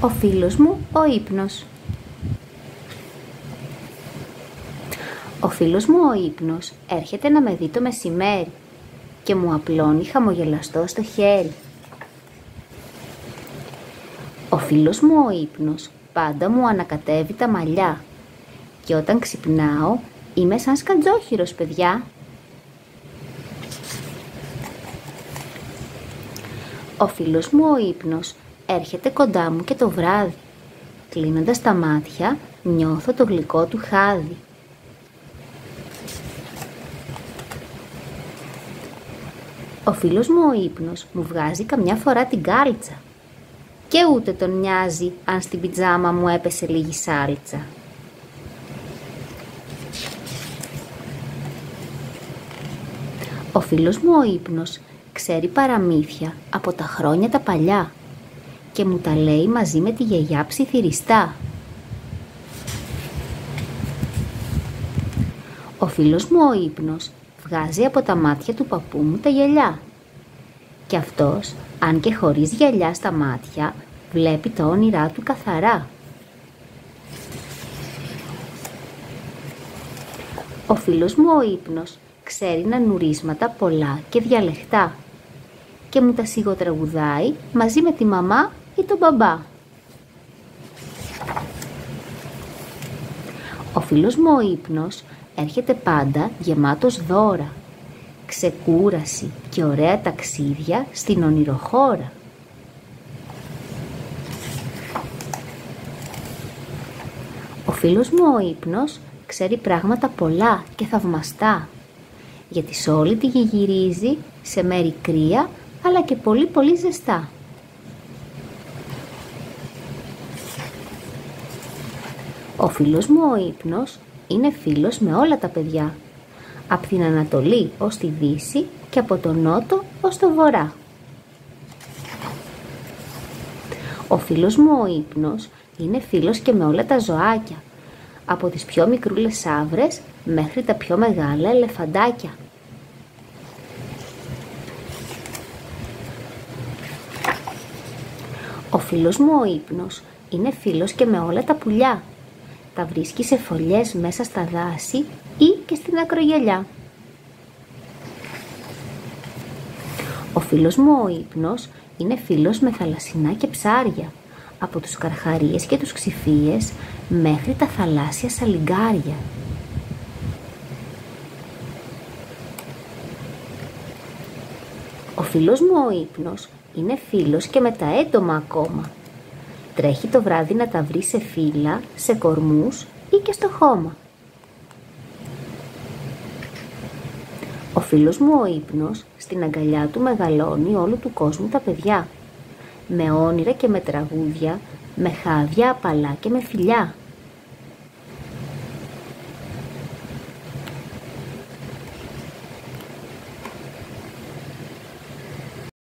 Ο φίλος μου ο ύπνος. Ο φίλος μου ο ύπνος έρχεται να με δει το μεσημέρι και μου απλώνει χαμογελαστό στο χέρι. Ο φίλος μου ο ύπνος πάντα μου ανακατεύει τα μαλλιά και όταν ξυπνάω είμαι σαν σκατζόχυρος, παιδιά. Ο φίλος μου ο ύπνος έρχεται κοντά μου και το βράδυ. Κλείνοντας τα μάτια νιώθω το γλυκό του χάδι. Ο φίλος μου ο ύπνος μου βγάζει καμιά φορά την κάλτσα και ούτε τον νοιάζει αν στην πιτζάμα μου έπεσε λίγη σάλτσα. Ο φίλος μου ο ύπνος ξέρει παραμύθια από τα χρόνια τα παλιά και μου τα λέει μαζί με τη γιαγιά ψιθυριστά. Ο φίλος μου ο ύπνος βγάζει από τα μάτια του παππού μου τα γυαλιά και αυτός, αν και χωρίς γυαλιά στα μάτια, βλέπει τα όνειρά του καθαρά. Ο φίλος μου ο ύπνος ξέρει νανουρίσματα πολλά και διαλεχτά και μου τα σιγοτραγουδάει μαζί με τη μαμά ή τον μπαμπά. Ο φίλος μου ο ύπνος έρχεται πάντα γεμάτος δώρα, ξεκούραση και ωραία ταξίδια στην ονειροχώρα. Ο φίλος μου ο ύπνος ξέρει πράγματα πολλά και θαυμαστά, γιατί σε όλη τη γη γυρίζει σε μέρη κρύα αλλά και πολύ πολύ ζεστά. Ο φίλος μου ο ύπνος είναι φίλος με όλα τα παιδιά, από την Ανατολή ως τη Δύση και από τον Νότο ως το Βορρά. Ο φίλος μου ο ύπνος είναι φίλος και με όλα τα ζωάκια, από τις πιο μικρούλες σαύρες μέχρι τα πιο μεγάλα ελεφαντάκια. Ο φίλος μου ο ύπνος είναι φίλος και με όλα τα πουλιά. Τα βρίσκει σε φωλιές μέσα στα δάση ή και στην ακρογιαλιά. Ο φίλος μου ο ύπνος είναι φίλος με θαλασσινά και ψάρια, από τους καρχαρίες και τους ξυφίες μέχρι τα θαλάσσια σαλιγκάρια. Ο φίλος μου ο ύπνος είναι φίλος και με τα έντομα ακόμα. Τρέχει το βράδυ να τα βρει σε φύλλα, σε κορμούς ή και στο χώμα. Ο φίλος μου ο ύπνος στην αγκαλιά του μεγαλώνει όλου του κόσμου τα παιδιά, με όνειρα και με τραγούδια, με χάδια απαλά και με φιλιά.